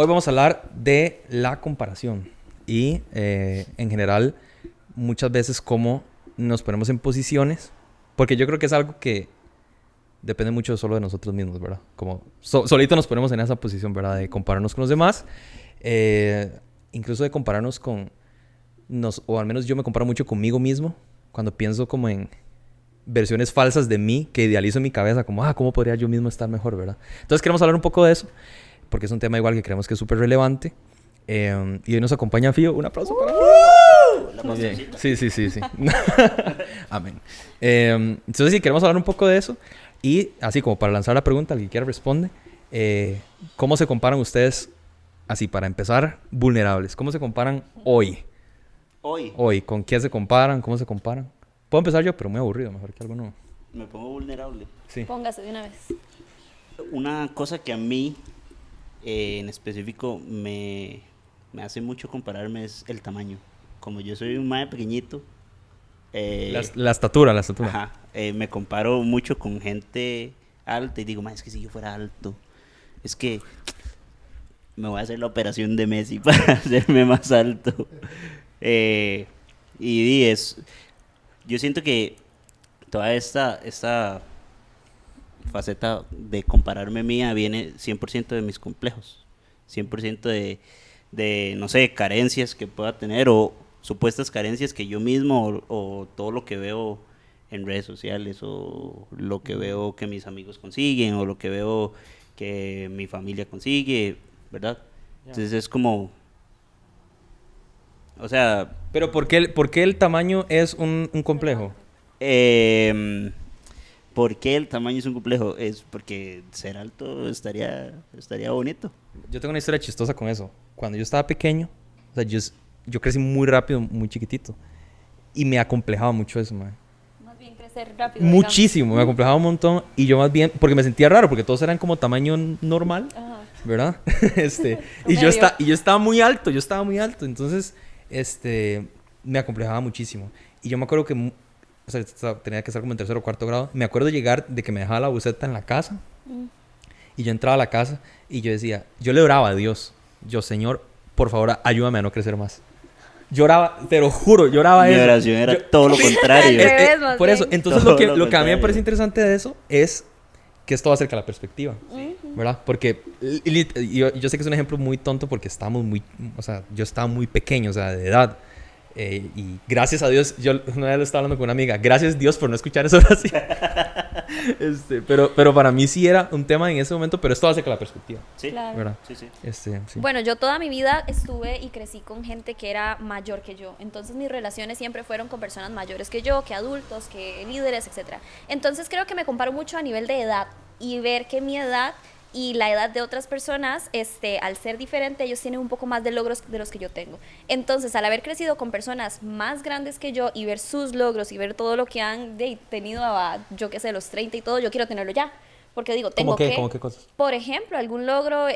Hoy vamos a hablar de la comparación y en general muchas veces cómo nos ponemos en posiciones, porque yo creo que es algo que depende mucho solo de nosotros mismos, ¿verdad? Como solito nos ponemos en esa posición, ¿verdad? De compararnos con los demás, eh, incluso de compararnos con o al menos yo me comparo mucho conmigo mismo cuando pienso como en versiones falsas de mí que idealizo en mi cabeza, como, ¿cómo podría yo mismo estar mejor, verdad? Entonces queremos hablar un poco de eso, porque es un tema igual que creemos que es súper relevante. Y hoy nos acompaña Fío. Un aplauso para Fío. Muy bien. Sí. Amén. Entonces sí, queremos hablar un poco de eso. Y así como para lanzar la pregunta, al que quiera responde. ¿Cómo se comparan ustedes, así para empezar, vulnerables? ¿Cómo se comparan hoy? Hoy, ¿con quién se comparan? ¿Cómo se comparan? Puedo empezar yo, pero muy aburrido, mejor que algo nuevo. Me pongo vulnerable. Sí. Póngase de una vez. Una cosa que a mí en específico me hace mucho compararme es el tamaño. Como yo soy un mae pequeñito, La estatura. ajá, me comparo mucho con gente alta y digo, mae, es que si yo fuera alto, es que me voy a hacer la operación de Messi para hacerme más alto. Yo siento que toda esta faceta de compararme mía viene 100% de mis complejos, 100% de, no sé, carencias que pueda tener o supuestas carencias que yo mismo o todo lo que veo en redes sociales o lo que veo que mis amigos consiguen o lo que veo que mi familia consigue, ¿verdad? Entonces es como, o sea... Pero ¿por qué el tamaño es un complejo? ¿Por qué el tamaño es un complejo? Es porque ser alto estaría bonito. Yo tengo una historia chistosa con eso. Cuando yo estaba pequeño, o sea, yo crecí muy rápido, muy chiquitito. Y me acomplejaba mucho eso, man. Más bien crecer rápido. Muchísimo, me acomplejaba un montón. Y yo más bien, porque me sentía raro, porque todos eran como tamaño normal, Ajá. ¿verdad? y Promedio. yo estaba muy alto, Entonces, me acomplejaba muchísimo. Y yo me acuerdo que, o sea, tenía que estar como en tercero o cuarto grado. Me acuerdo llegar de que me dejaba la buseta en la casa. Y yo entraba a la casa y yo decía, yo le oraba a Dios. Yo, Señor, por favor, ayúdame a no crecer más. Lloraba, te lo juro, lloraba Mi eso. oración era todo lo contrario. Al revés, más Por eso, bien. entonces Todo lo lo que a mí me contrario. parece interesante de eso es que esto va acerca de la perspectiva, ¿verdad? Porque yo sé que es un ejemplo muy tonto porque o sea, yo estaba muy pequeño, o sea, de edad. Y gracias a Dios, yo una vez lo estaba hablando con una amiga, gracias Dios por no escuchar eso así. Pero para mí sí era un tema en ese momento, pero esto va acerca de la perspectiva, Sí, Claro. ¿verdad? sí, sí. Sí. Bueno, yo toda mi vida estuve y crecí con gente que era mayor que yo. Entonces mis relaciones siempre fueron con personas mayores que yo, que adultos, que líderes, etc. Entonces creo que me comparo mucho a nivel de edad y ver que mi edad y la edad de otras personas, al ser diferente, ellos tienen un poco más de logros de los que yo tengo. Entonces, al haber crecido con personas más grandes que yo y ver sus logros y ver todo lo que han tenido a, yo qué sé, los 30 y todo, yo quiero tenerlo ya. Porque digo, tengo que... ¿Cómo qué cosas? Por ejemplo, algún logro,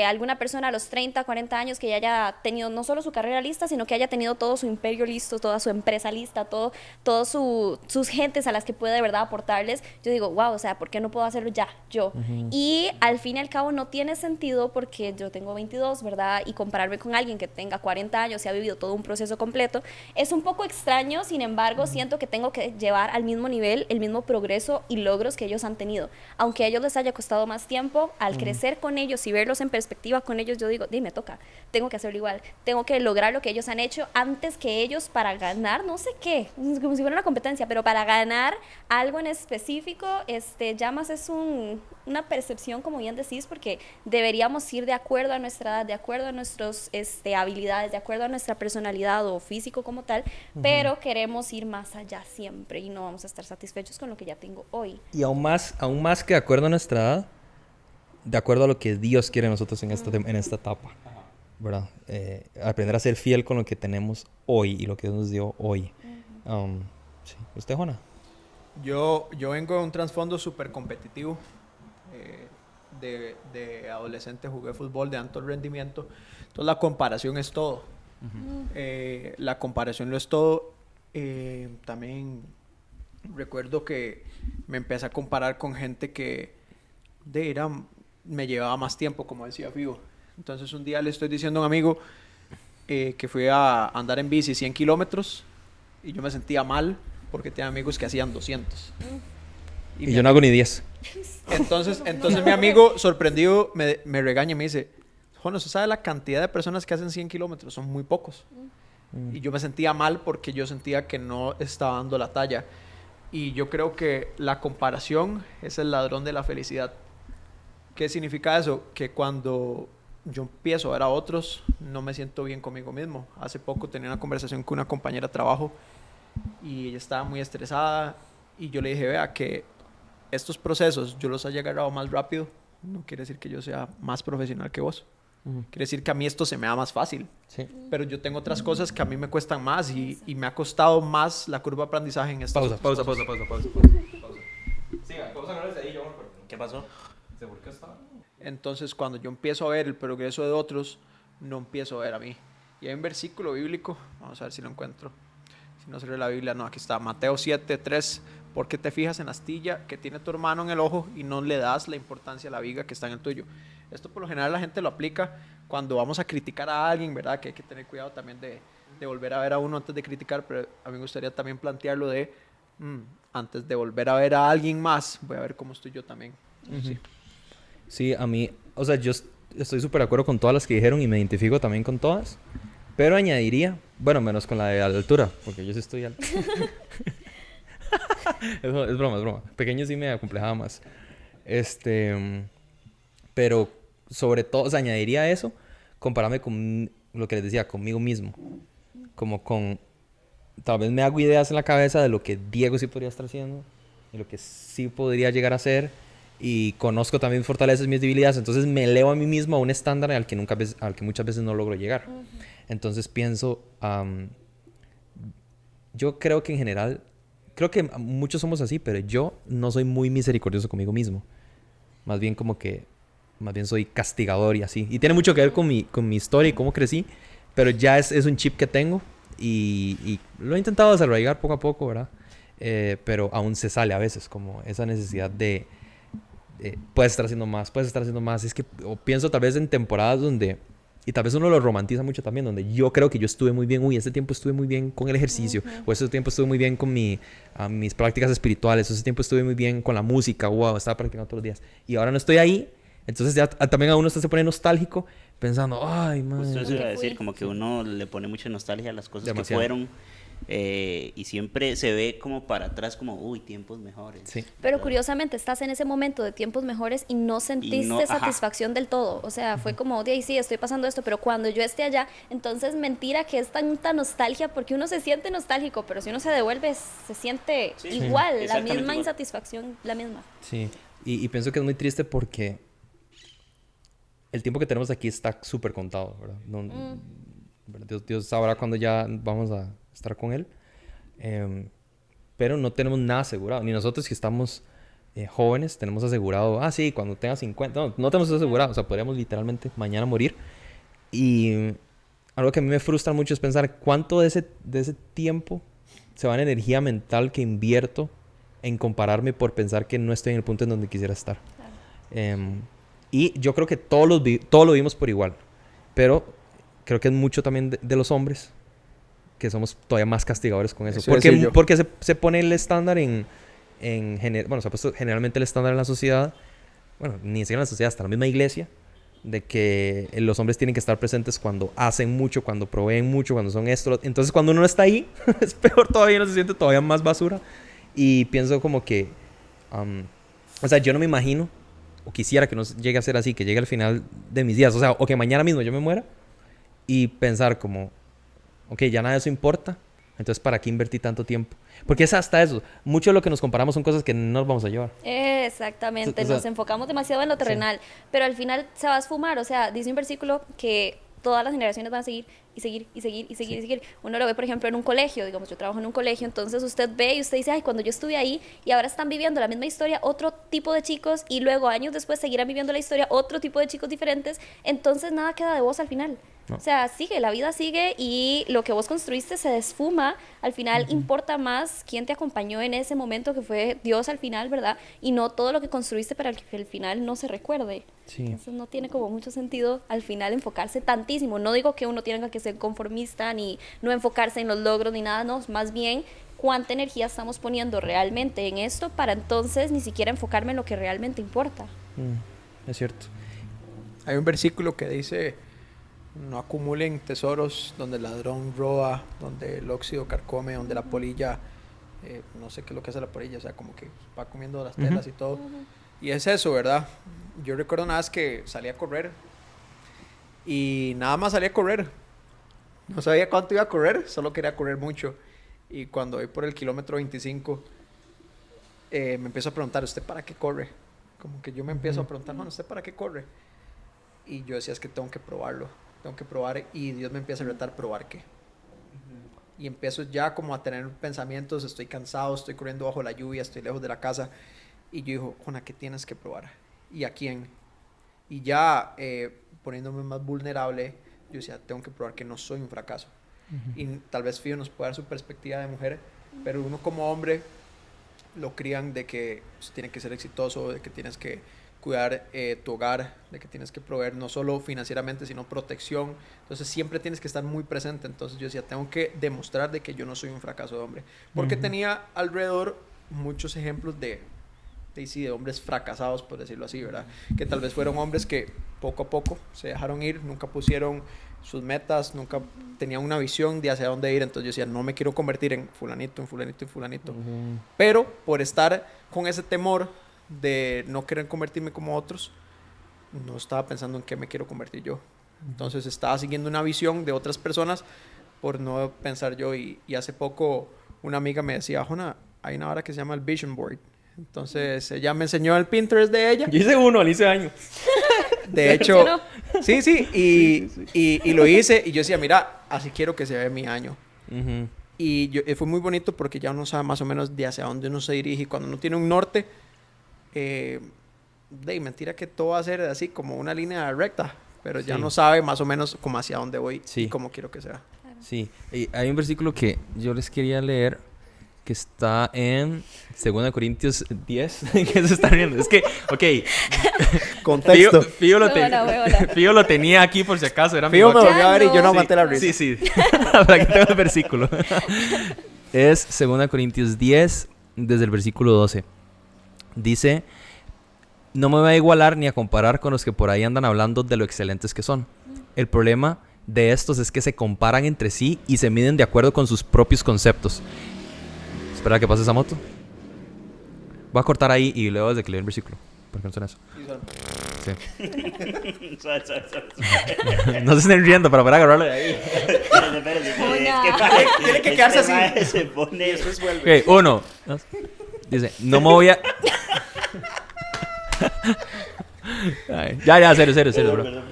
alguna persona a los 30, 40 años que ya haya tenido no solo su carrera lista, sino que haya tenido todo su imperio listo, toda su empresa lista, todos sus gentes a las que puede de verdad aportarles. Yo digo, wow, o sea, ¿por qué no puedo hacerlo ya, yo? Y al fin y al cabo no tiene sentido porque yo tengo 22, ¿verdad? Y compararme con alguien que tenga 40 años y ha vivido todo un proceso completo, es un poco extraño, sin embargo, siento que tengo que llevar al mismo nivel, el mismo progreso y logros que ellos han tenido. Aunque a ellos les haya costado más tiempo, al crecer con ellos y verlos en perspectiva con ellos, yo digo, me toca, tengo que hacerlo igual, tengo que lograr lo que ellos han hecho antes que ellos para ganar, no sé qué, como si fuera una competencia, pero para ganar algo en específico, ya más es una percepción, como bien decís, porque deberíamos ir de acuerdo a nuestra edad, de acuerdo a nuestras habilidades, de acuerdo a nuestra personalidad o físico como tal, pero queremos ir más allá siempre y no vamos a estar satisfechos con lo que ya tengo hoy. Y aún más que de acuerdo a nuestra edad, de acuerdo a lo que Dios quiere de nosotros en esta etapa, ¿verdad? Aprender a ser fiel con lo que tenemos hoy y lo que Dios nos dio hoy. Sí. ¿Usted, Juana? Yo vengo de un trasfondo súper competitivo. De adolescente jugué fútbol de alto rendimiento. Entonces la comparación es todo. La comparación lo es todo. También recuerdo que me empecé a comparar con gente que me llevaba más tiempo, como decía Figo. Entonces un día le estoy diciendo a un amigo que fui a andar en bici 100 kilómetros y yo me sentía mal porque tenía amigos que hacían 200. Y yo no hago ni 10. Entonces mi amigo, sorprendido, me regaña y me dice, Juan, ¿usted sabe la cantidad de personas que hacen 100 kilómetros? Son muy pocos. Y yo me sentía mal porque yo sentía que no estaba dando la talla. Y yo creo que la comparación es el ladrón de la felicidad. ¿Qué significa eso? Que cuando yo empiezo a ver a otros, no me siento bien conmigo mismo. Hace poco tenía una conversación con una compañera de trabajo y ella estaba muy estresada y yo le dije, vea, que estos procesos yo los haya agarrado más rápido, no quiere decir que yo sea más profesional que vos. Quiere decir que a mí esto se me da más fácil. Sí. Pero yo tengo otras cosas que a mí me cuestan más y me ha costado más la curva de aprendizaje en estas otras Pausa. cosas. Siga, vamos a hablar de ahí, yo. ¿Qué pasó? ¿Por qué está? Entonces, cuando yo empiezo a ver el progreso de otros, no empiezo a ver a mí. Y hay un versículo bíblico, vamos a ver si lo encuentro. Si no sale la Biblia, no, aquí está, Mateo 7:3. ¿Por qué te fijas en la astilla que tiene tu hermano en el ojo y no le das la importancia a la viga que está en el tuyo? Esto por lo general la gente lo aplica cuando vamos a criticar a alguien, ¿verdad? Que hay que tener cuidado también de volver a ver a uno antes de criticar, pero a mí me gustaría también plantearlo de, antes de volver a ver a alguien más, voy a ver cómo estoy yo también. Sí. Sí, a mí, o sea, yo estoy súper de acuerdo con todas las que dijeron y me identifico también con todas, pero añadiría, bueno, menos con la de altura, porque yo sí estoy alto. Es broma. Pequeño sí me acomplejaba más. Pero sobre todo, o sea, añadiría eso, compararme con lo que les decía, conmigo mismo. Como con, tal vez me hago ideas en la cabeza de lo que Diego sí podría estar haciendo, y lo que sí podría llegar a ser, y conozco también mis fortalezas y mis debilidades, entonces me elevo a mí mismo a un estándar al que muchas veces no logro llegar. Entonces pienso, yo creo que en general, creo que muchos somos así, pero yo no soy muy misericordioso conmigo mismo. Más bien soy castigador y así. Y tiene mucho que ver con mi historia y cómo crecí, pero ya es un chip que tengo y lo he intentado desarrollar poco a poco, ¿verdad? Pero aún se sale a veces, como esa necesidad de puedes estar haciendo más. Es que pienso tal vez en temporadas donde, y tal vez uno lo romantiza mucho también, donde yo creo que yo estuve muy bien, ese tiempo estuve muy bien con el ejercicio, o ese tiempo estuve muy bien con mis prácticas espirituales, o ese tiempo estuve muy bien con la música, estaba practicando todos los días, y ahora no estoy ahí. Entonces ya también a uno se pone nostálgico pensando, ay, man. Justo eso iba a decir, como que uno le pone mucha nostalgia a las cosas Demasiado. que fueron y siempre se ve como para atrás como, uy, tiempos mejores. Sí. Pero curiosamente estás en ese momento de tiempos mejores y no sentiste satisfacción del todo. O sea, fue como, sí, estoy pasando esto, pero cuando yo esté allá, entonces mentira que es tanta nostalgia, porque uno se siente nostálgico, pero si uno se devuelve, se siente igual, la misma insatisfacción, la misma. Sí, y pienso que es muy triste porque el tiempo que tenemos aquí está súper contado, ¿verdad? Dios sabrá cuándo ya vamos a estar con Él. Pero no tenemos nada asegurado. Ni nosotros que estamos jóvenes tenemos asegurado, sí, cuando tenga 50. No tenemos eso asegurado. O sea, podríamos literalmente mañana morir. Y algo que a mí me frustra mucho es pensar cuánto de ese tiempo se va en energía mental que invierto en compararme por pensar que no estoy en el punto en donde quisiera estar. Claro. Y yo creo que todos lo vimos por igual. Pero creo que es mucho también de los hombres que somos todavía más castigadores con eso. Porque se pone el estándar bueno, se ha puesto generalmente el estándar en la sociedad, bueno, ni siquiera en la sociedad, hasta la misma iglesia, de que los hombres tienen que estar presentes cuando hacen mucho, cuando proveen mucho, cuando son esto. Entonces, cuando uno no está ahí, es peor todavía, uno se siente todavía más basura. Y pienso como que, o sea, yo no me imagino, o quisiera que no llegue a ser así, que llegue al final de mis días, o sea, o que mañana mismo yo me muera y pensar como, ok, ya nada de eso importa, entonces ¿para qué invertí tanto tiempo? Porque es hasta eso, mucho de lo que nos comparamos son cosas que no nos vamos a llevar. Exactamente, nos enfocamos demasiado en lo terrenal, pero al final se va a esfumar, o sea, dice un versículo que todas las generaciones van a seguir y seguir. Uno lo ve, por ejemplo, en un colegio, digamos, yo trabajo en un colegio, entonces usted ve y usted dice, ay, cuando yo estuve ahí y ahora están viviendo la misma historia otro tipo de chicos y luego años después seguirán viviendo la historia otro tipo de chicos diferentes, entonces nada queda de vos al final. No. O sea, sigue, la vida sigue y lo que vos construiste se desfuma. Al final importa más quién te acompañó en ese momento, que fue Dios al final, ¿verdad? Y no todo lo que construiste para que al final no se recuerde. Sí. Entonces no tiene como mucho sentido al final enfocarse tantísimo. No digo que uno tenga que ser conformista ni no enfocarse en los logros ni nada, no. Más bien cuánta energía estamos poniendo realmente en esto para entonces ni siquiera enfocarme en lo que realmente importa. Es cierto. Hay un versículo que dice: no acumulen tesoros donde el ladrón roba, donde el óxido carcome, donde la polilla, no sé qué es lo que hace la polilla, o sea, como que va comiendo las telas y todo. Y es eso, ¿verdad? Yo recuerdo una vez que salí a correr y nada más salí a correr. No sabía cuánto iba a correr, solo quería correr mucho. Y cuando voy por el kilómetro 25, me empiezo a preguntar: ¿usted para qué corre? Como que yo me empiezo a preguntar: bueno, ¿usted para qué corre? Y yo decía: es que tengo que probarlo. Tengo que probar, y Dios me empieza a retar: ¿probar qué? Y empiezo ya como a tener pensamientos: estoy cansado, estoy corriendo bajo la lluvia, estoy lejos de la casa. Y yo digo: Jona, ¿qué tienes que probar? ¿Y a quién? Y ya poniéndome más vulnerable, yo decía: tengo que probar que no soy un fracaso. Y tal vez Fío nos puede dar su perspectiva de mujer, pero uno como hombre lo crían de que tiene que ser exitoso, de que tienes que cuidar tu hogar, de que tienes que proveer no solo financieramente, sino protección. Entonces siempre tienes que estar muy presente. Entonces yo decía: tengo que demostrar de que yo no soy un fracaso de hombre. Porque tenía alrededor muchos ejemplos de hombres fracasados, por decirlo así, ¿verdad? Que tal vez fueron hombres que poco a poco se dejaron ir, nunca pusieron sus metas, nunca tenían una visión de hacia dónde ir. Entonces yo decía: no me quiero convertir en fulanito, en fulanito, en fulanito. Pero por estar con ese temor de no querer convertirme como otros, no estaba pensando en qué me quiero convertir yo. Entonces estaba siguiendo una visión de otras personas por no pensar yo. Y hace poco una amiga me decía: Jona, hay una hora que se llama el Vision Board. Entonces ella me enseñó el Pinterest de ella. Yo hice uno al inicio de año. De hecho, sí. Y lo hice y yo decía: mira, así quiero que se vea mi año. Y fue muy bonito porque ya uno sabe más o menos de hacia dónde uno se dirige. Y cuando uno tiene un norte, mentira que todo va a ser así como una línea recta, pero ya no sabe más o menos como hacia dónde voy y cómo quiero que sea. Sí, y hay un versículo que yo les quería leer que está en 2 Corintios 10. ¿Qué se está riendo? Es que, ok. Contexto. Fío lo tenía aquí por si acaso. Era Fío mi me boche. volvió a ver y yo no aguanté la risa. Sí. Aquí tengo el versículo. Es 2 Corintios 10, desde el versículo 12. Dice: no me voy a igualar ni a comparar con los que por ahí andan hablando de lo excelentes que son. El problema de estos es que se comparan entre sí y se miden de acuerdo con sus propios conceptos. Espera que pase esa moto. Voy a cortar ahí y luego desde que leo el versículo. ¿Por qué no suena eso? Sí. No se estén riendo para poder agarrarlo de ahí. Espérate. Tiene que quedarse así. Se pone... Después vuelve. Ok, 1. Dice: no me voy a... Ay, ya, serio, bro.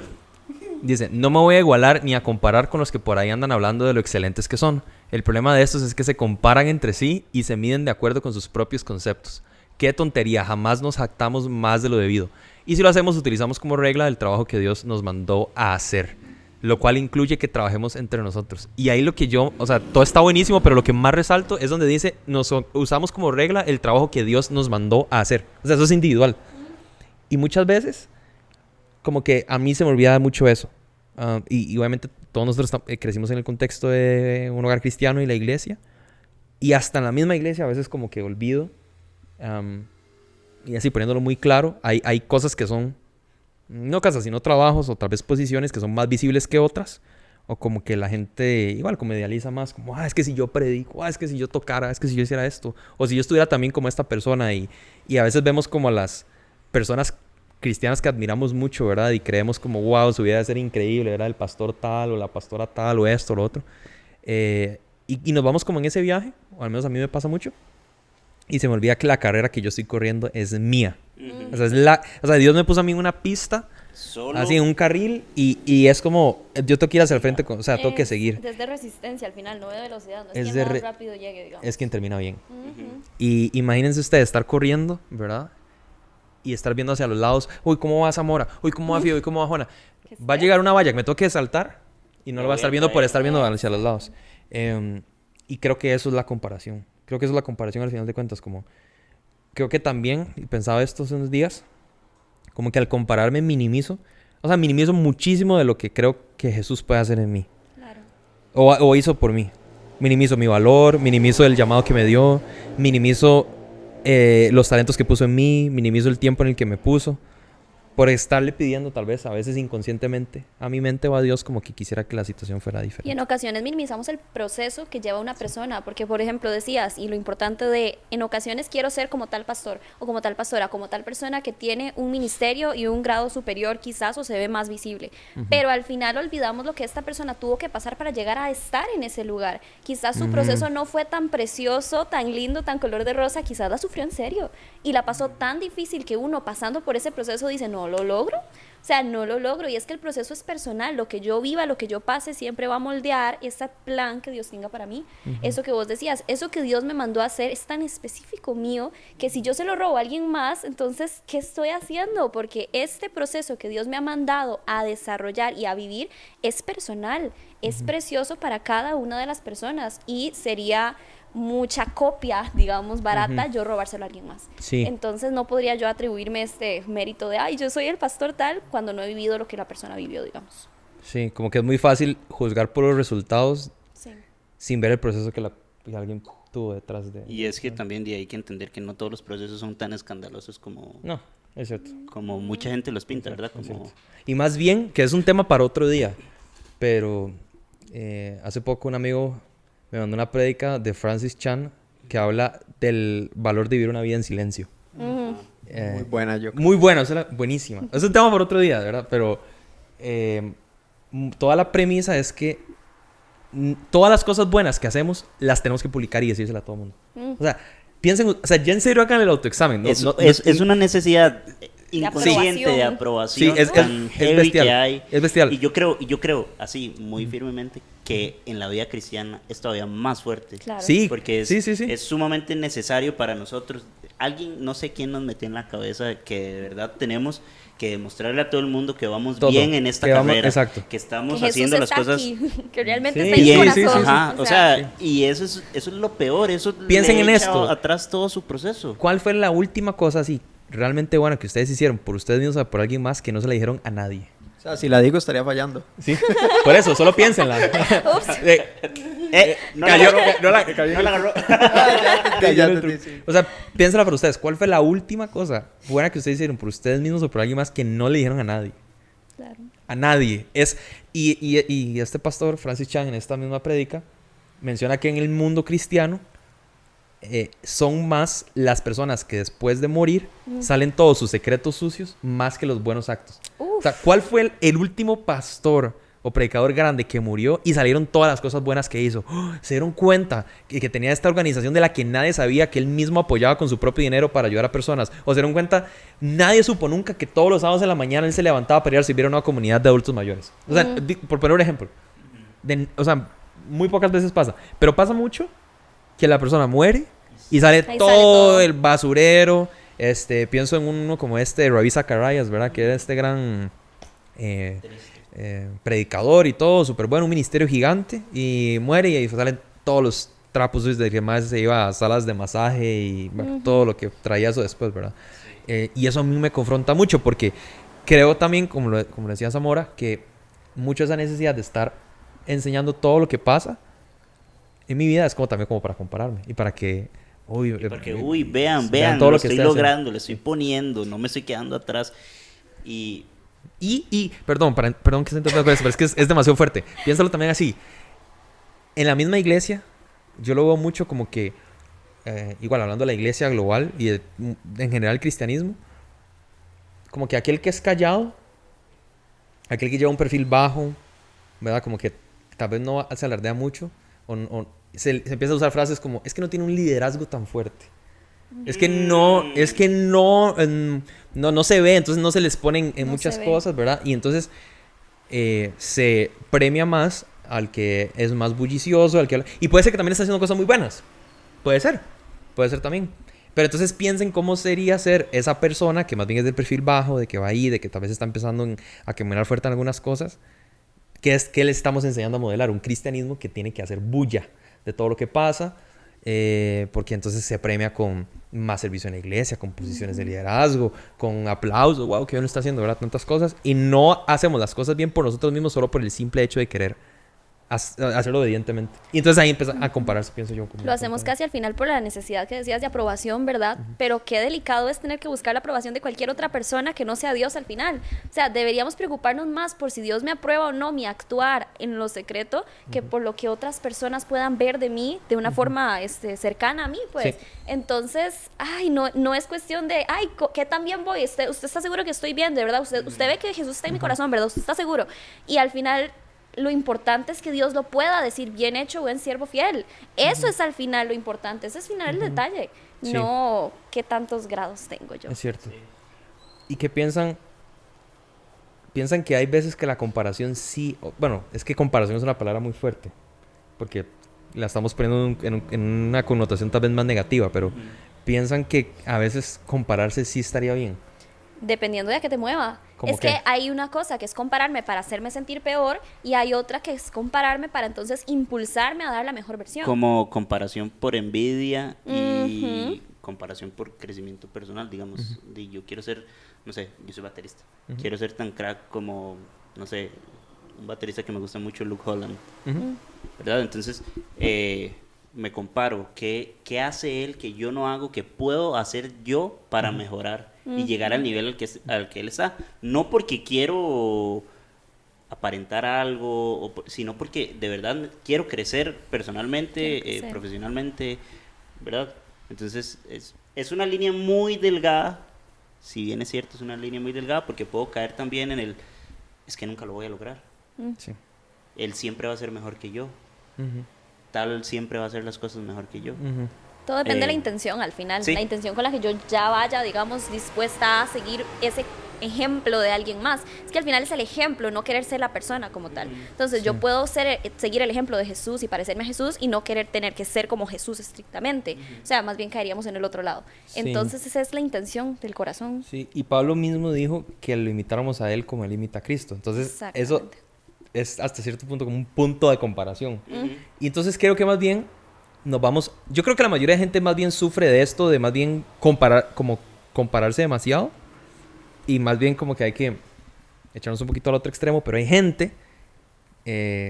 Dice: no me voy a igualar ni a comparar con los que por ahí andan hablando de lo excelentes que son. El problema de estos es que se comparan entre sí y se miden de acuerdo con sus propios conceptos. Qué tontería, jamás nos jactamos más de lo debido. Y si lo hacemos, utilizamos como regla el trabajo que Dios nos mandó a hacer, lo cual incluye que trabajemos entre nosotros. Y ahí lo que yo, o sea, todo está buenísimo, pero lo que más resalto es donde dice: usamos como regla el trabajo que Dios nos mandó a hacer. O sea, eso es individual. Y muchas veces, como que a mí se me olvida mucho eso. Y obviamente todos nosotros crecimos en el contexto de un hogar cristiano y la iglesia. Y hasta en la misma iglesia a veces como que olvido. Y así poniéndolo muy claro, hay cosas que son, no casas, sino trabajos o tal vez posiciones que son más visibles que otras. O como que la gente igual como idealiza más, como: es que si yo predico, es que si yo tocara, es que si yo hiciera esto. O si yo estuviera también como esta persona. Y a veces vemos como a las personas cristianas que admiramos mucho, ¿verdad? Y creemos como: wow, su vida debe ser increíble, ¿verdad? El pastor tal o la pastora tal o esto o lo otro. Y nos vamos como en ese viaje, o al menos a mí me pasa mucho. Y se me olvida que la carrera que yo estoy corriendo es mía. O sea, Dios me puso a mí en una pista, así en un carril, y es como, yo tengo que ir hacia el frente, o sea, tengo que seguir. Desde resistencia al final, no de velocidad, no es quien más rápido llegue, digamos. Es quien termina bien. Y imagínense ustedes estar corriendo, ¿verdad? Y estar viendo hacia los lados: uy, ¿cómo va Zamora? Uy, ¿cómo va Fío? Uy, ¿cómo va Juana? Va a llegar una valla que me toque saltar Y no lo va a estar viendo por estar viendo hacia los lados. Y creo que eso es la comparación. Creo que eso es la comparación al final de cuentas. Como, creo que también, y pensaba esto hace unos días, como que al compararme minimizo. O sea, minimizo muchísimo de lo que creo que Jesús puede hacer en mí. Claro. O hizo por mí. Minimizo mi valor, minimizo el llamado que me dio, minimizo los talentos que puso en mí, minimizo el tiempo en el que me puso. Por estarle pidiendo, tal vez, a veces inconscientemente, a mi mente o a Dios, como que quisiera que la situación fuera Y diferente. en ocasiones minimizamos el proceso que lleva una persona, porque por ejemplo decías, y lo importante de, en ocasiones quiero ser como tal pastor, o como tal pastora, como tal persona que tiene un ministerio y un grado superior quizás, o se ve más visible, pero al final olvidamos lo que esta persona tuvo que pasar para llegar a estar en ese lugar. Quizás su proceso no fue tan precioso, tan lindo, tan color de rosa, quizás la sufrió en serio, y la pasó tan difícil que uno pasando por ese proceso dice, no lo logro. O sea, no lo logro. Y es que el proceso es personal. Lo que yo viva, lo que yo pase, siempre va a moldear ese plan que Dios tenga para mí. Eso que vos decías, eso que Dios me mandó a hacer es tan específico mío que si yo se lo robo a alguien más, entonces, ¿qué estoy haciendo? Porque este proceso que Dios me ha mandado a desarrollar y a vivir es personal. Es precioso para cada una de las personas. Y sería mucha copia, digamos, barata, yo robárselo a alguien más. Sí. Entonces no podría yo atribuirme este mérito de, ay, yo soy el pastor tal, cuando no he vivido lo que la persona vivió, digamos. Sí, como que es muy fácil juzgar por los resultados Sí. sin ver el proceso que alguien tuvo detrás de... Y es que también hay que entender que no todos los procesos son tan escandalosos como, No, es cierto. como mucha gente los pinta, ¿verdad? Es Como, cierto. Y más bien, que es un tema para otro día, pero hace poco un amigo me mandó una prédica de Francis Chan que habla del valor de vivir una vida en silencio. Muy buena, yo creo. Muy buena, buenísima. Es un tema para otro día, ¿verdad? Pero toda la premisa es que todas las cosas buenas que hacemos las tenemos que publicar y decírsela a todo el mundo. O sea, piensen, o sea, ya en serio hagan el autoexamen. ¿no? es una necesidad inconsciente de aprobación Sí, es tan heavy bestial, que hay. es bestial. Y yo creo así, muy firmemente, que en la vida cristiana es todavía más fuerte. Claro. Sí, Porque es, sí. es sumamente necesario para nosotros. Alguien, no sé quién nos metió en la cabeza que de verdad tenemos que demostrarle a todo el mundo que vamos Todo, bien en esta que vamos- carrera. exacto. Que estamos Que haciendo Jesús las está cosas. aquí, que realmente Sí, está en sí, su sí, corazón. sí, sí. Ajá, o sea, y eso es lo peor. Eso Piensen le en echa esto. atrás todo su proceso. ¿Cuál fue la última cosa así realmente buena que ustedes hicieron por ustedes mismos o por alguien más que no se la dijeron a nadie? O sea, si la digo estaría fallando. Sí. Por eso, solo piénsenla. Ups. No Cayó, no la agarró. Cállate, sí. O sea, piénsala para ustedes. ¿Cuál fue la última cosa buena que ustedes hicieron por ustedes mismos o por alguien más que no le dijeron a nadie? Claro. A nadie. Y este pastor, Francis Chan, en esta misma prédica, menciona que en el mundo cristiano son más las personas que después de morir salen todos sus secretos sucios más que los buenos actos. O sea, ¿cuál fue el último pastor o predicador grande que murió y salieron todas las cosas buenas que hizo? ¡Oh! Se dieron cuenta que tenía esta organización de la que nadie sabía, que él mismo apoyaba con su propio dinero para ayudar a personas. O se dieron cuenta, nadie supo nunca que todos los sábados en la mañana él se levantaba para ir a servir a una comunidad de adultos mayores. O sea, por poner un ejemplo. O sea, muy pocas veces pasa. Pero pasa mucho que la persona muere y sale Ahí sale todo todo. el basurero. Pienso en uno como Ravi Zacharias, ¿verdad? Que era este gran predicador y todo, súper bueno, un ministerio gigante. Y muere y ahí salen todos los trapos sucios de que más se iba a salas de masaje y bueno, todo lo que traía eso después, ¿verdad? Y eso a mí me confronta mucho porque creo también, como decía Zamora, que mucho esa necesidad de estar enseñando todo lo que pasa en mi vida es como también como para compararme y para que Porque, vean, todo lo que estoy estoy logrando, le estoy poniendo, no me estoy quedando atrás. Y perdón que se interrumpa, pero es que es demasiado fuerte. Piénsalo también así. En la misma iglesia, yo lo veo mucho como que, igual hablando de la iglesia global y en general el cristianismo, como que aquel que es callado, aquel que lleva un perfil bajo, ¿verdad? Como que tal vez no se alardea mucho, o se empieza a usar frases como, es que no tiene un liderazgo tan fuerte. Es que no se ve, entonces no se les ponen en No muchas se ve. cosas, ¿verdad? Y entonces se premia más al que es más bullicioso, al que y puede ser que también está haciendo cosas muy buenas. Puede ser también. Pero entonces piensen cómo sería ser esa persona que más bien es del perfil bajo, de que va ahí, de que tal vez está empezando a caminar fuerte en algunas cosas, ¿qué le estamos enseñando a modelar? Un cristianismo que tiene que hacer bulla de todo lo que pasa, porque entonces se premia con más servicio en la iglesia, con posiciones de liderazgo, con aplausos, wow, que uno está haciendo, ¿verdad? Tantas cosas, y no hacemos las cosas bien por nosotros mismos solo por el simple hecho de querer hacerlo obedientemente. Y entonces ahí empieza a compararse, pienso yo. Lo hacemos casi al final por la necesidad que decías de aprobación, ¿verdad? Pero qué delicado es tener que buscar la aprobación de cualquier otra persona que no sea Dios al final. O sea, deberíamos preocuparnos más por si Dios me aprueba o no mi actuar en lo secreto que por lo que otras personas puedan ver de mí de una forma cercana a mí, pues. Sí. Entonces, ay, no es cuestión de, ay, ¿qué tan bien voy? ¿Usted está seguro que estoy bien, de verdad? ¿Usted ve que Jesús está en mi corazón, ¿verdad? ¿Usted está seguro? Y al final lo importante es que Dios lo pueda decir, bien hecho, buen siervo fiel. Eso es al final lo importante, ese es al final el detalle, Sí. no qué tantos grados tengo yo. Es cierto. ¿Y qué piensan? Piensan que hay veces que la comparación sí... Bueno, es que comparación es una palabra muy fuerte, porque la estamos poniendo en una connotación tal vez más negativa, pero piensan que a veces compararse sí estaría bien. Dependiendo de a qué te mueva. ¿Cómo Es qué? que hay una cosa que es compararme para hacerme sentir peor y hay otra que es compararme para entonces impulsarme a dar la mejor versión. Como comparación por envidia y comparación por crecimiento personal, digamos. Yo quiero ser, no sé, yo soy baterista. Quiero ser tan crack como, no sé, un baterista que me gusta mucho, Luke Holland. ¿Verdad? Entonces, me comparo. ¿Qué hace él que yo no hago, que puedo hacer yo para mejorar y llegar al nivel al que él está? No porque quiero aparentar algo, sino porque de verdad quiero crecer personalmente, Crecer. profesionalmente, ¿verdad? Entonces, es una línea muy delgada. Si bien es cierto, es una línea muy delgada, porque puedo caer también en el, es que nunca lo voy a lograr. Sí. Él siempre va a ser mejor que yo. Ujú. Tal siempre va a hacer las cosas mejor que yo. Ujú. Todo depende de la Eh, intención al final, sí. la intención con la que yo ya vaya, digamos, dispuesta a seguir ese ejemplo de alguien más. Es que al final es el ejemplo, no querer ser la persona como tal. Entonces yo puedo seguir el ejemplo de Jesús y parecerme a Jesús y no querer tener que ser como Jesús estrictamente. O sea, más bien caeríamos en el otro lado. Sí. Entonces esa es la intención del corazón. Sí, y Pablo mismo dijo que lo imitáramos a él como él imita a Cristo. Entonces, eso Exactamente. es hasta cierto punto como un punto de comparación. Y entonces creo que más bien nos vamos... Yo creo que la mayoría de gente más bien sufre de esto, de más bien compararse demasiado. Y más bien como que hay que echarnos un poquito al otro extremo. Pero hay gente,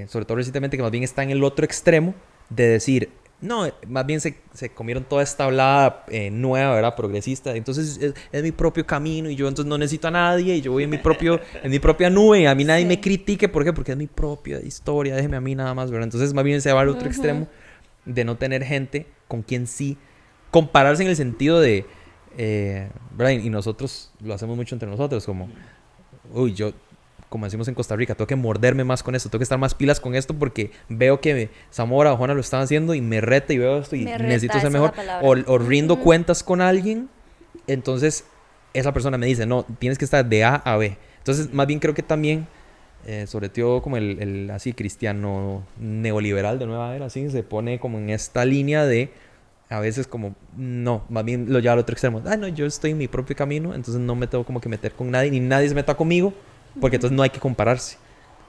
sobre todo recientemente, que más bien está en el otro extremo de decir... No, más bien se comieron toda esta hablada nueva, ¿verdad? Progresista. Entonces es mi propio camino y yo entonces no necesito a nadie y yo voy en mi propia nube y a mí nadie Sí. me critique. ¿Por qué? Porque es mi propia historia, déjeme a mí nada más, ¿verdad? Entonces más bien se va al otro extremo de no tener gente con quien sí compararse en el sentido de... ¿verdad? Y nosotros lo hacemos mucho entre nosotros, como... Uy, yo... Como decimos en Costa Rica, tengo que morderme más con esto, tengo que estar más pilas con esto porque veo que Zamora o Juana lo están haciendo y me reta y veo esto y Me reta, necesito esa ser es mejor. la palabra. O rindo cuentas con alguien, entonces esa persona me dice, no, tienes que estar de A a B. Entonces, más bien creo que también, sobre todo como el así cristiano neoliberal de nueva era, así, se pone como en esta línea de, a veces como, no, más bien lo lleva al otro extremo. Ah, no, yo estoy en mi propio camino, entonces no me tengo como que meter con nadie, ni nadie se meta conmigo. Porque entonces no hay que compararse.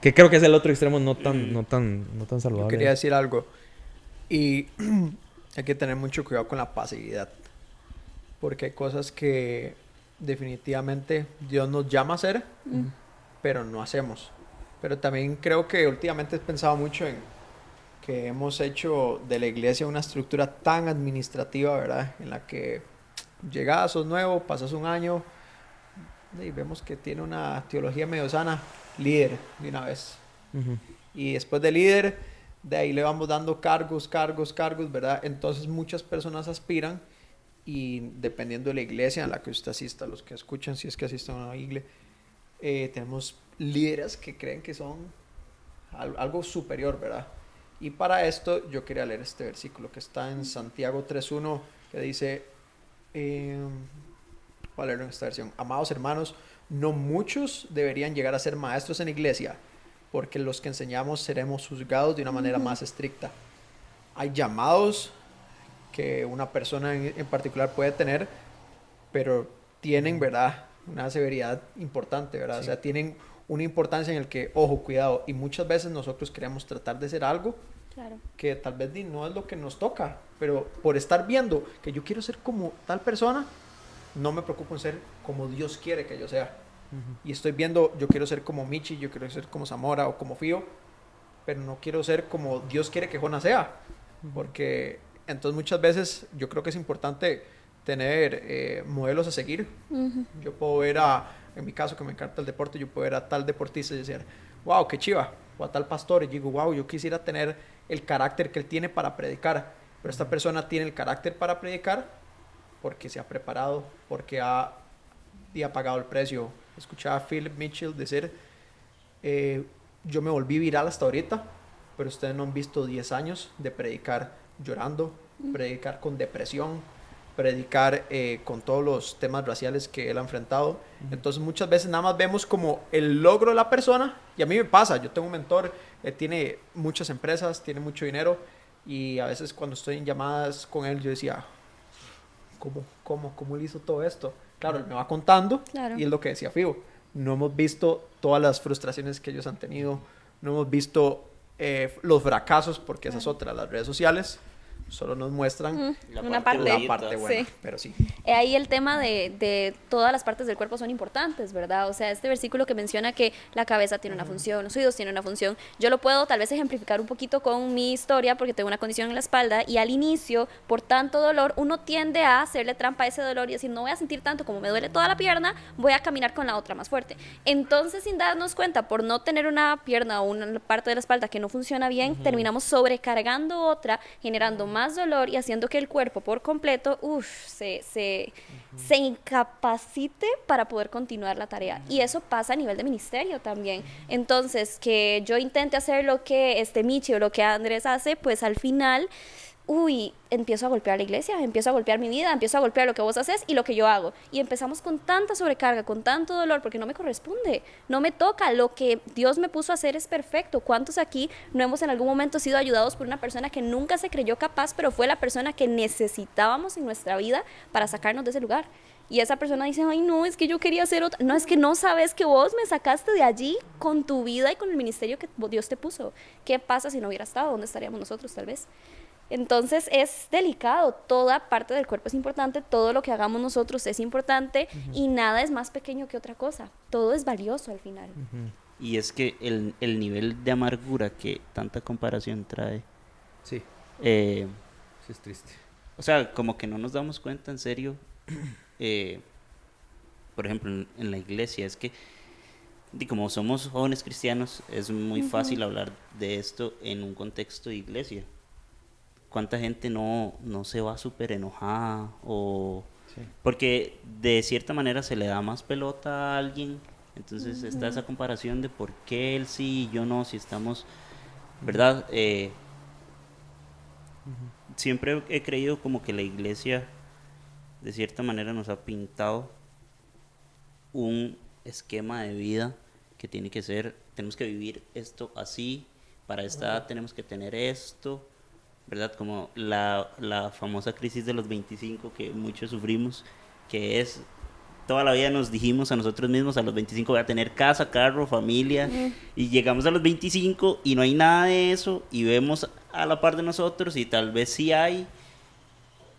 Que creo que es el otro extremo no tan Yo saludable. quería decir algo. Y hay que tener mucho cuidado con la pasividad. Porque hay cosas que definitivamente Dios nos llama a hacer, pero no hacemos. Pero también creo que últimamente he pensado mucho en que hemos hecho de la iglesia una estructura tan administrativa, ¿verdad? En la que llegas, sos nuevo, pasas un año y vemos que tiene una teología medio sana, líder de una vez. Ujú. Y después de líder, de ahí le vamos dando cargos, ¿verdad? Entonces muchas personas aspiran y dependiendo de la iglesia en la que usted asista, los que escuchan, si es que asisten a una iglesia, tenemos líderes que creen que son algo superior, ¿verdad? Y para esto yo quería leer este versículo que está en Santiago 3.1 que dice, voy a leerlo en esta versión: amados hermanos, no muchos deberían llegar a ser maestros en la iglesia, porque los que enseñamos seremos juzgados de una manera más estricta. Hay llamados que una persona en particular puede tener, pero tienen, ¿verdad?, una severidad importante, ¿verdad? Sí. O sea, tienen una importancia en el que, ojo, cuidado, y muchas veces nosotros queremos tratar de ser algo Claro. que tal vez no es lo que nos toca, pero por estar viendo que yo quiero ser como tal persona, no me preocupo en ser como Dios quiere que yo sea. Y estoy viendo, yo quiero ser como Michi, yo quiero ser como Zamora o como Fío, pero no quiero ser como Dios quiere que Jonas sea. Porque entonces muchas veces yo creo que es importante tener modelos a seguir. Yo puedo ver en mi caso que me encanta el deporte, yo puedo ver a tal deportista y decir, wow, qué chiva, o a tal pastor y digo, wow, yo quisiera tener el carácter que él tiene para predicar, pero esta persona tiene el carácter para predicar porque se ha preparado, porque ha pagado el precio. Escuchaba a Philip Mitchell decir, yo me volví viral hasta ahorita, pero ustedes no han visto 10 años de predicar llorando, predicar con depresión, predicar con todos los temas raciales que él ha enfrentado. Entonces muchas veces nada más vemos como el logro de la persona, y a mí me pasa, yo tengo un mentor, tiene muchas empresas, tiene mucho dinero, y a veces cuando estoy en llamadas con él yo decía, ¿cómo él hizo todo esto? Claro, él me va contando, Claro. y es lo que decía Fibo, no hemos visto todas las frustraciones que ellos han tenido, no hemos visto los fracasos, porque esa es otra, las redes sociales solo nos muestran Una parte. la parte buena, Sí. pero sí. Ahí el tema de todas las partes del cuerpo son importantes, ¿verdad? O sea, este versículo que menciona que la cabeza tiene una función, los oídos tienen una función, yo lo puedo tal vez ejemplificar un poquito con mi historia porque tengo una condición en la espalda y al inicio, por tanto dolor, uno tiende a hacerle trampa a ese dolor y decir, no voy a sentir tanto como me duele toda la pierna, voy a caminar con la otra más fuerte. Entonces, sin darnos cuenta, por no tener una pierna o una parte de la espalda que no funciona bien, terminamos sobrecargando otra, generando más dolor y haciendo que el cuerpo por completo se incapacite para poder continuar la tarea. Y eso pasa a nivel de ministerio también. Entonces, que yo intente hacer lo que Michi o lo que Andrés hace, pues al final empiezo a golpear la iglesia, empiezo a golpear mi vida, empiezo a golpear lo que vos haces y lo que yo hago. Y empezamos con tanta sobrecarga, con tanto dolor, porque no me corresponde, no me toca. Lo que Dios me puso a hacer es perfecto. ¿Cuántos aquí no hemos en algún momento sido ayudados por una persona que nunca se creyó capaz, pero fue la persona que necesitábamos en nuestra vida para sacarnos de ese lugar? Y esa persona dice, ay no, es que yo quería hacer otra. No, es que no sabes que vos me sacaste de allí con tu vida y con el ministerio que Dios te puso. ¿Qué pasa si no hubiera estado? ¿Dónde estaríamos nosotros tal vez? Entonces es delicado, toda parte del cuerpo es importante, todo lo que hagamos nosotros es importante y nada es más pequeño que otra cosa, todo es valioso al final. Y es que el nivel de amargura que tanta comparación trae, Sí, eh, sí es triste. o sea, como que no nos damos cuenta en serio, por ejemplo, en la iglesia, es que como somos jóvenes cristianos, es muy fácil hablar de esto en un contexto de iglesia. ¿Cuánta gente no se va súper enojada? Sí. Porque de cierta manera se le da más pelota a alguien, entonces está esa comparación de por qué él sí y yo no, si estamos, ¿verdad? Siempre he creído como que la iglesia de cierta manera nos ha pintado un esquema de vida que tiene que ser, tenemos que vivir esto así, para esta edad tenemos que tener esto, ¿verdad? Como la famosa crisis de los 25 que muchos sufrimos, que es, toda la vida nos dijimos a nosotros mismos, a los 25 voy a tener casa, carro, familia, y llegamos a los 25 y no hay nada de eso, y vemos a la par de nosotros y tal vez sí hay,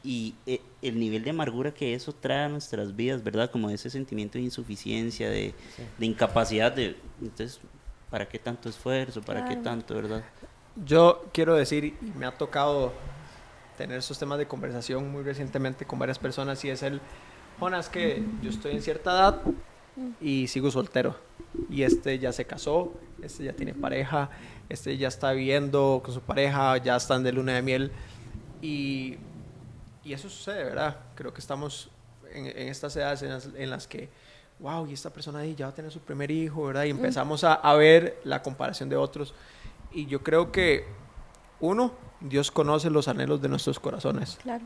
y el nivel de amargura que eso trae a nuestras vidas, ¿verdad? Como ese sentimiento de insuficiencia, de incapacidad, entonces, ¿para qué tanto esfuerzo? ¿Para qué tanto, verdad? Yo quiero decir, y me ha tocado tener esos temas de conversación muy recientemente con varias personas, y es Jonas, que yo estoy en cierta edad y sigo soltero, y ya se casó, ya tiene pareja, ya está viviendo con su pareja, ya están de luna de miel, y eso sucede, ¿verdad? Creo que estamos en estas edades en las que, wow, y esta persona ahí ya va a tener su primer hijo, ¿verdad? Y empezamos a ver la comparación de otros. Y yo creo que, uno, Dios conoce los anhelos de nuestros corazones. Claro.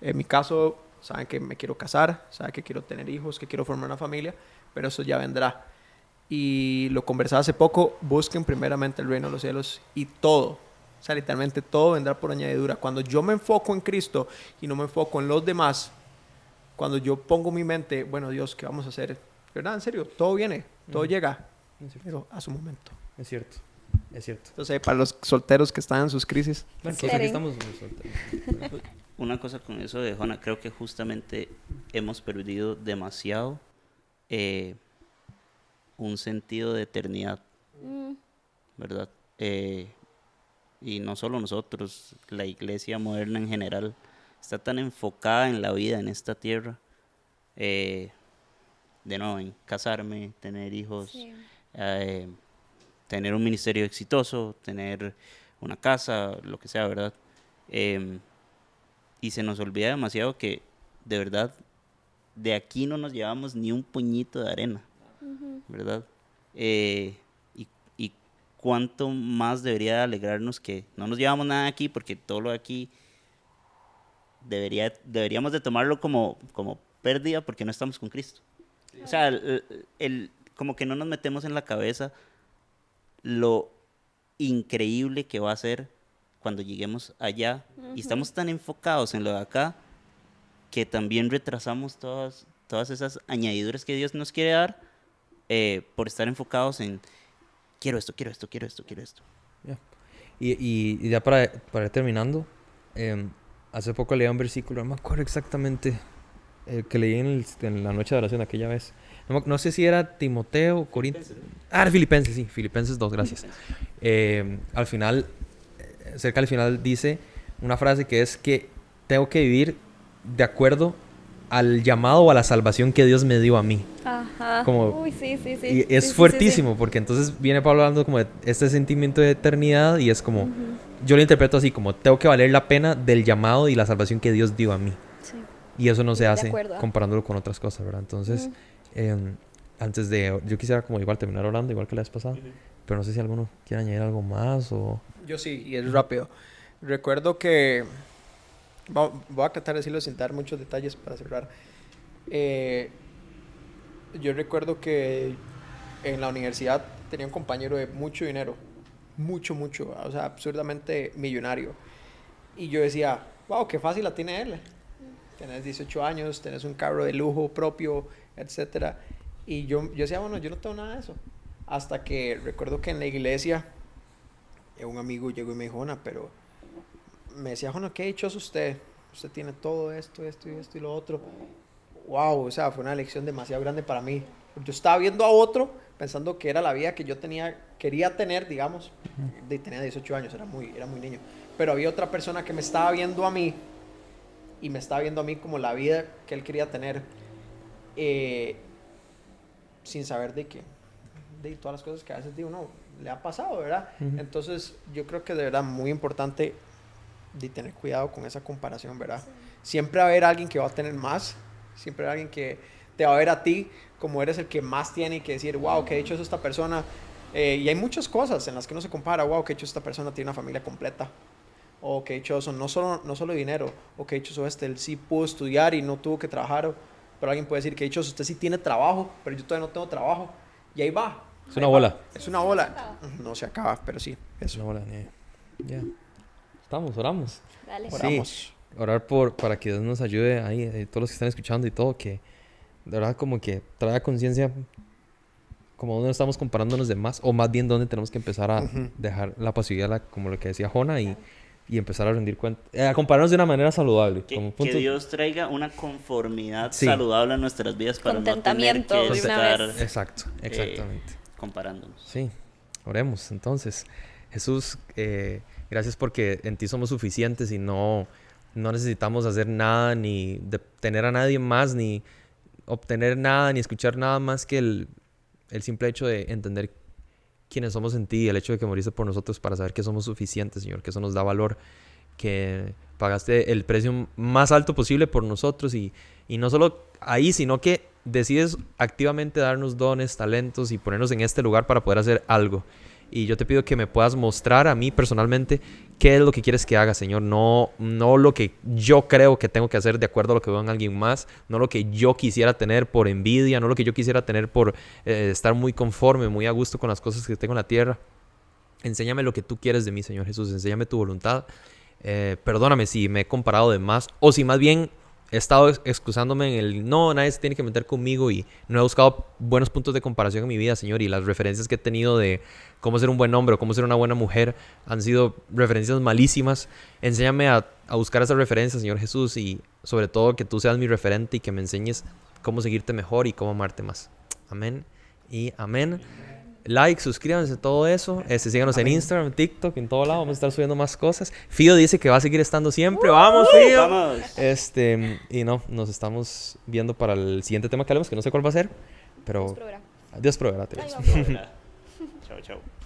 En mi caso, saben que me quiero casar, saben que quiero tener hijos, que quiero formar una familia, pero eso ya vendrá. Y lo conversaba hace poco, busquen primeramente el reino de los cielos y todo, o sea, literalmente todo vendrá por añadidura. Cuando yo me enfoco en Cristo y no me enfoco en los demás, cuando yo pongo mi mente, bueno, Dios, ¿qué vamos a hacer? ¿Verdad? En serio, todo viene, todo llega. pero a su momento. Es cierto. Es cierto. Entonces, para los solteros que están en sus crisis, Bueno, pues aquí estamos solteros. Una cosa con eso de Jona, creo que justamente hemos perdido demasiado un sentido de eternidad, ¿verdad? Y no solo nosotros, la iglesia moderna en general está tan enfocada en la vida en esta tierra, de nuevo, en casarme, tener hijos, Sí. tener un ministerio exitoso, tener una casa, lo que sea, ¿verdad? Y se nos olvida demasiado que, de verdad, de aquí no nos llevamos ni un puñito de arena, ¿verdad? Y cuánto más debería alegrarnos que no nos llevamos nada de aquí, porque todo lo de aquí deberíamos de tomarlo como pérdida porque no estamos con Cristo. O sea, como que no nos metemos en la cabeza lo increíble que va a ser cuando lleguemos allá. Y estamos tan enfocados en lo de acá que también retrasamos todas esas añadiduras que Dios nos quiere dar por estar enfocados en quiero esto. Ya. Y ya para ir terminando, hace poco leí un versículo, no me acuerdo exactamente, que leí en la noche de oración aquella vez. No sé si era Timoteo o Corintios. Era Filipenses, sí, Filipenses 2, gracias. Al final, cerca al final dice una frase que es que tengo que vivir de acuerdo al llamado o a la salvación que Dios me dio a mí. Ajá. Como, Uy, sí. y es Sí, sí, fuertísimo, sí. porque entonces viene Pablo hablando como de este sentimiento de eternidad y es como, yo lo interpreto así, como tengo que valer la pena del llamado y la salvación que Dios dio a mí. Sí. Y eso no se De hace acuerdo. comparándolo con otras cosas, ¿verdad? Entonces, antes de, yo quisiera como igual terminar orando, igual que la vez pasada, pero no sé si alguno quiere añadir algo más o... yo sí, y es rápido. Recuerdo que, voy a tratar de decirlo sin dar muchos detalles para cerrar. Yo recuerdo que en la universidad tenía un compañero de mucho dinero, mucho, o sea, absurdamente millonario. Y yo decía, wow, qué fácil la tiene él. Tenés 18 años, tenés un carro de lujo propio, etcétera. Y yo decía, bueno, yo no tengo nada de eso. Hasta que recuerdo que en la iglesia un amigo llegó y me dijo, Jona, pero me decía, Jona, qué dichoso usted. Usted tiene todo esto y lo otro. Wow, o sea, fue una lección demasiado grande para mí. Yo estaba viendo a otro pensando que era la vida que yo quería tener, digamos. Tenía 18 años, era muy niño. Pero había otra persona que me estaba viendo a mí y me estaba viendo a mí como la vida que él quería tener, sin saber de todas las cosas que a veces uno le ha pasado, ¿verdad? Entonces yo creo que de verdad muy importante de tener cuidado con esa comparación, ¿verdad? Sí. Siempre va a haber alguien que va a tener más, siempre va a haber alguien que te va a ver a ti como eres el que más tiene y que decir, wow, qué dichoso esta persona. Y hay muchas cosas en las que uno se compara, wow, qué dichoso esta persona tiene una familia completa. O qué dichoso, no solo dinero, o qué dichoso él sí pudo estudiar y no tuvo que trabajar. Pero alguien puede decir, qué dichoso, usted sí tiene trabajo, pero yo todavía no tengo trabajo. Y ahí va. Es una bola. Es una bola. No se acaba, pero sí. Eso. Una bola de nieve. Ya. Oramos. Dale. Oramos. Sí, orar para que Dios nos ayude ahí, todos los que están escuchando y todo, que de verdad como que trae conciencia como dónde estamos comparándonos de más, o más bien dónde tenemos que empezar a dejar la pasividad, como lo que decía Jona, y empezar a rendir cuenta, a compararnos de una manera saludable. Que Dios traiga una conformidad sí. saludable a nuestras vidas para no tener que de una estar vez. Exacto, exactamente. Comparándonos. Sí, oremos entonces. Jesús, gracias porque en ti somos suficientes y no necesitamos hacer nada, ni tener a nadie más, ni obtener nada, ni escuchar nada más que el simple hecho de entender quiénes somos en ti, el hecho de que moriste por nosotros para saber que somos suficientes, Señor, que eso nos da valor, que pagaste el precio más alto posible por nosotros y no solo ahí, sino que decides activamente darnos dones, talentos y ponernos en este lugar para poder hacer algo. Y yo te pido que me puedas mostrar a mí personalmente qué es lo que quieres que haga, Señor. No lo que yo creo que tengo que hacer de acuerdo a lo que veo en alguien más. No lo que yo quisiera tener por envidia. No lo que yo quisiera tener por estar muy conforme, muy a gusto con las cosas que tengo en la tierra. Enséñame lo que tú quieres de mí, Señor Jesús. Enséñame tu voluntad. Perdóname si me he comparado de más. O si más bien he estado excusándome en el no, nadie se tiene que meter conmigo y no he buscado buenos puntos de comparación en mi vida, Señor, y las referencias que he tenido de cómo ser un buen hombre o cómo ser una buena mujer han sido referencias malísimas. Enséñame a buscar esas referencias, Señor Jesús, y sobre todo que tú seas mi referente y que me enseñes cómo seguirte mejor y cómo amarte más. Amén y amén. Like, suscríbanse, todo eso. Síganos en Instagram, TikTok, en todo lado. Vamos a estar subiendo más cosas. Fío dice que va a seguir estando siempre. ¡Vamos, Fío! ¡Vamos! Y no, nos estamos viendo para el siguiente tema que hablemos, que no sé cuál va a ser. Pero Dios proveerá. Dios proveerá. Ahí Teresa. vamos. Chao, chao.